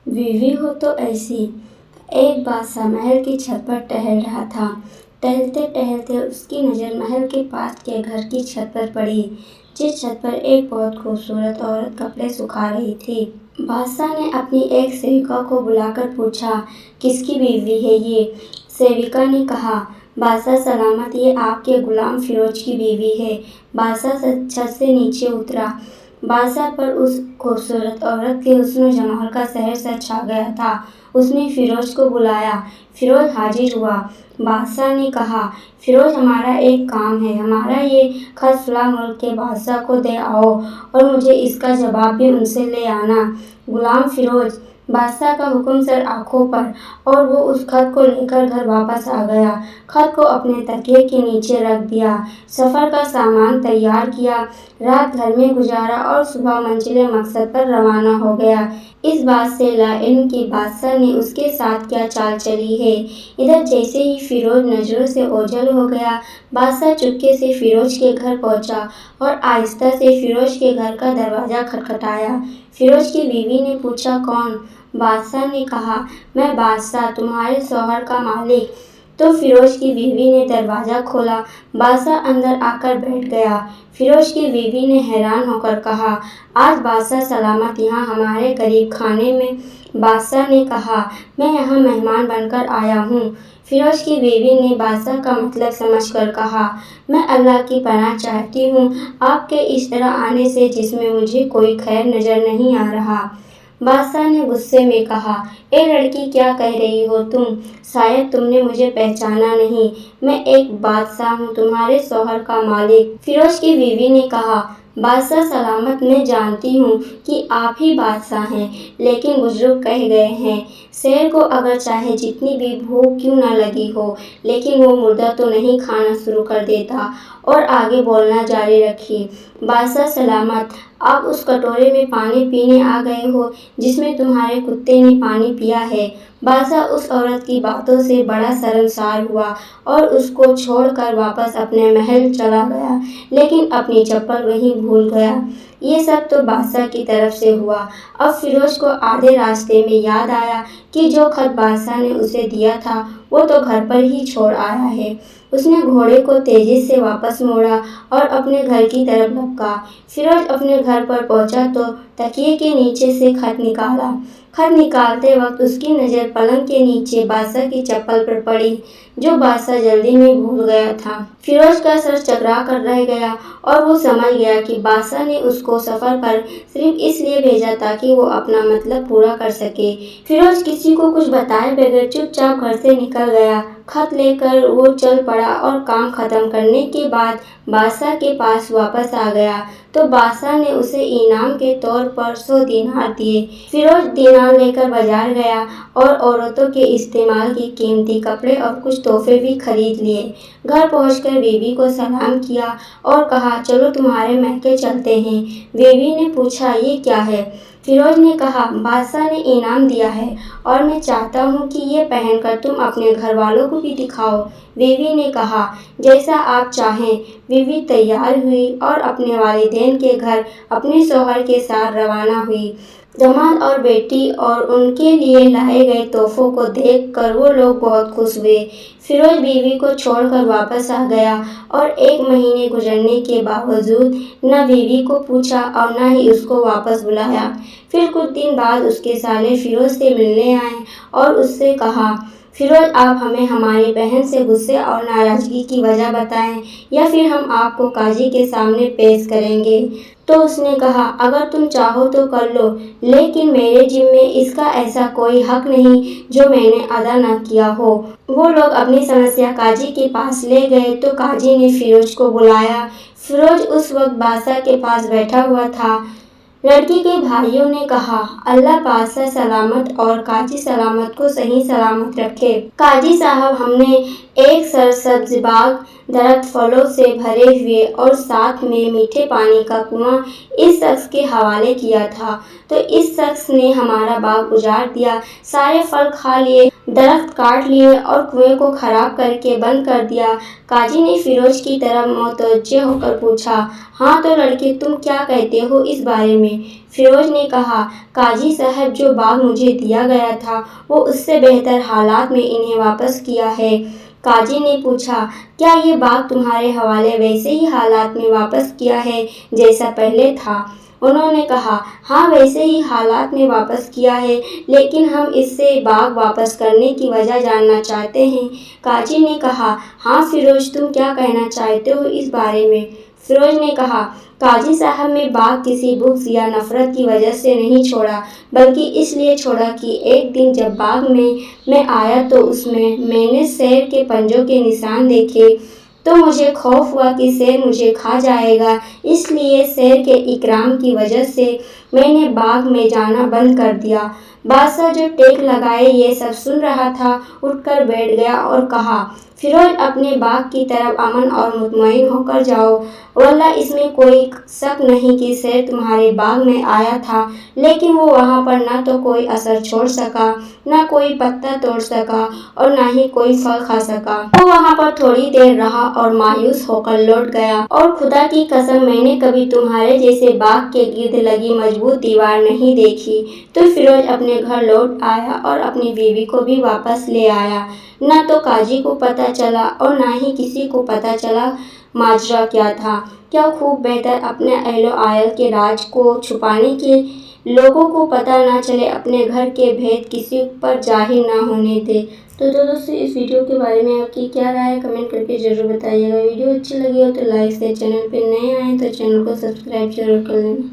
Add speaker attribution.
Speaker 1: बीवी हो तो ऐसी। एक बादशाह महल की छत पर टहल रहा था। टहलते टहलते उसकी नज़र महल के पास के घर की छत पर पड़ी, जिस छत पर एक बहुत खूबसूरत औरत कपड़े सुखा रही थी। बादशाह ने अपनी एक सेविका को बुलाकर पूछा, किसकी बीवी है ये? सेविका ने कहा, बादशाह सलामत, ये आपके गुलाम फिरोज की बीवी है। बादशाह छत से नीचे उतरा। बादशाह पर उस खूबसूरत औरत के हुस्न जमाल का सहर छा गया था। उसने फिरोज को बुलाया। फिरोज हाजिर हुआ। बादशाह ने कहा, फिरोज, हमारा एक काम है। हमारा ये खत फला मुल्क के बादशाह को दे आओ और मुझे इसका जवाब भी उनसे ले आना। गुलाम फिरोज, बादशाह का हुक्म सर आंखों पर, और वो उस खत को लेकर घर वापस आ गया। खत को अपने तकिए के नीचे रख दिया, सफ़र का सामान तैयार किया, रात घर में गुजारा और सुबह मंजिल मकसद पर रवाना हो गया। इस बात से लाइल्म कि बादशाह ने उसके साथ क्या चाल चली है। इधर जैसे ही फिरोज नजरों से ओझल हो गया, बादशाह चुपके से फिरोज के घर पहुंचा और आहिस्ता से फिरोज के घर का दरवाज़ा खटखटाया। फिरोज की बीवी ने पूछा, कौन? बादशाह ने कहा, मैं बादशाह, तुम्हारे शौहर का मालिक। तो फिरोज की बीवी ने दरवाज़ा खोला। बादशाह अंदर आकर बैठ गया। फिरोज की बीवी ने हैरान होकर कहा, आज बादशाह सलामत यहाँ हमारे करीब खाने में? बादशाह ने कहा, मैं यहाँ मेहमान बनकर आया हूँ। फिरोज की बीवी ने बादशाह का मतलब समझकर कहा, मैं अल्लाह की पनाह चाहती हूँ आपके इस तरह आने से, जिसमें मुझे कोई खैर नज़र नहीं आ रहा। बादशाह ने गुस्से में कहा, ए लड़की, क्या कह रही हो तुम? शायद तुमने मुझे पहचाना नहीं। मैं एक बादशाह हूँ, तुम्हारे शौहर का मालिक। फिरोज की बीवी ने कहा, बादशाह सलामत, मैं जानती हूँ कि आप ही बादशाह हैं, लेकिन बुजुर्ग कह गए हैं, शेर को अगर चाहे जितनी भी भूख क्यों न लगी हो, लेकिन वो मुर्दा तो नहीं खाना शुरू कर देता। और आगे बोलना जारी रखी, बादशाह सलामत, आप उस कटोरे में पानी पीने आ गए हो जिसमें तुम्हारे कुत्ते ने पानी पिया है। बादशाह उस औरत की बातों से बड़ा शर्मसार हुआ और उसको छोड़कर वापस अपने महल चला गया, लेकिन अपनी चप्पल वहीं भूल गया। ये सब तो बादशाह की तरफ से हुआ। अब फिरोज को आधे रास्ते में याद आया कि जो खत बादशाह ने उसे दिया था वो तो घर पर ही छोड़ आया है। उसने घोड़े को तेजी से वापस मोड़ा और अपने घर की तरफ लपका। फिरोज अपने घर पर पहुंचा तो तकिए के नीचे से खत निकाला। खत निकालते वक्त उसकी नज़र पलंग के नीचे बादशाह की चप्पल पर पड़ी, जो बादशाह जल्दी में भूल गया था। फिरोज का सर चकरा कर रह गया और वो समझ गया कि बादशाह ने उसको सफ़र पर सिर्फ इसलिए भेजा ताकि वो अपना मतलब पूरा कर सके। फिरोज किसी को कुछ बताए बगैर चुपचाप घर से निकल गया। खत लेकर वो चल पड़ा और काम खत्म करने के बाद बादशाह के पास वापस आ गया तो बादशाह ने उसे इनाम के तौर पर 100 दीनार दिए। फिरोज दीनार लेकर बाजार गया और औरतों के इस्तेमाल की कीमती कपड़े और कुछ तोहफे भी खरीद लिए। घर पहुंचकर बीवी को सलाम किया और कहा, चलो तुम्हारे मैके चलते हैं। बीवी ने पूछा, ये क्या है? फिरोज ने कहा, बादशाह ने इनाम दिया है और मैं चाहता हूँ कि ये पहनकर तुम अपने घर वालों को भी दिखाओ। बीवी ने कहा, जैसा आप चाहें। बीवी तैयार हुई और अपने वालिदैन के घर अपने शौहर के साथ रवाना हुई। दामाद और बेटी और उनके लिए लाए गए तोहफों को देखकर वो लोग बहुत खुश हुए। फिरोज बीवी को छोड़कर वापस आ गया और 1 महीने गुजरने के बावजूद न बीवी को पूछा और न ही उसको वापस बुलाया। फिर कुछ दिन बाद उसके साले फिरोज से मिलने आए और उससे कहा, फिरोज, आप हमें हमारी बहन से गुस्से और नाराज़गी की वजह बताएं या फिर हम आपको काजी के सामने पेश करेंगे। तो उसने कहा, अगर तुम चाहो तो कर लो, लेकिन मेरे जिम्मे इसका ऐसा कोई हक नहीं जो मैंने अदा न किया हो। वो लोग अपनी समस्या काजी के पास ले गए तो काजी ने फिरोज को बुलाया। फिरोज उस वक्त बादशाह के पास बैठा हुआ था। लड़की के भाइयों ने कहा, अल्लाह बादशाह सलामत और काजी सलामत को सही सलामत रखे। काजी साहब, हमने एक सरसब्ज बाग, दरख्त फलों से भरे हुए और साथ में मीठे पानी का कुआं इस शख्स के हवाले किया था, तो इस शख्स ने हमारा बाग उजाड़ दिया, सारे फल खा लिए, दरख्त काट लिए और कुएं को खराब करके बंद कर दिया। काजी ने फिरोज की तरफ मुतवज्जे होकर पूछा, हाँ तो लड़के, तुम क्या कहते हो इस बारे में? में। फिरोज ने कहा, काजी साहब, जो बाग मुझे दिया गया था वो उससे बेहतर हालात में इन्हें वापस किया है। काजी ने पूछा, क्या ये बाग तुम्हारे हवाले वैसे ही हालात में वापस किया है जैसा पहले था? उन्होंने कहा, हाँ, वैसे ही हालात में वापस किया है, लेकिन हम इससे बाग वापस करने की वजह जानना चाहते हैं। काजी ने कहा, हाँ फिरोज, तुम क्या कहना चाहते हो इस बारे में? फिरोज ने कहा, काजी साहब, मैं बाग किसी बुग़्ज़ या नफ़रत की वजह से नहीं छोड़ा, बल्कि इसलिए छोड़ा कि एक दिन जब बाग में मैं आया तो उसमें मैंने शेर के पंजों के निशान देखे, तो मुझे खौफ हुआ कि शेर मुझे खा जाएगा। इसलिए शेर के इकराम की वजह से मैंने बाग में जाना बंद कर दिया। बादशाह, जो टेक लगाए ये सब सुन रहा था, उठकर बैठ गया और कहा, फिरोज, अपने बाग की तरफ अमन और मुतमईन होकर जाओ। वल्लाह, इसमें कोई शक नहीं कि शेर तुम्हारे बाग में आया था, लेकिन वो वहाँ पर न तो कोई असर छोड़ सका, न कोई पत्ता तोड़ सका और न ही कोई फल खा सका। वो वहाँ पर थोड़ी देर रहा और मायूस होकर लौट गया। और खुदा की कसम, मैंने कभी तुम्हारे जैसे बाग के गिर्द लगी मजबूत दीवार नहीं देखी। तो फिरोज अपने घर लौट आया और अपनी बीवी को भी वापस ले आया। न तो काजी को पता चला और न ही किसी को पता चला माजरा क्या था। क्या खूब बेहतर अपने अहलो आयल के राज को छुपाने के, लोगों को पता न चले, अपने घर के भेद किसी पर जाहिर न होने दे। तो दोस्तों, इस वीडियो के बारे में आपकी क्या राय है, कमेंट करके ज़रूर बताइएगा। वीडियो अच्छी लगी हो तो लाइक से, चैनल पर नए आए तो चैनल को सब्सक्राइब जरूर कर लेना।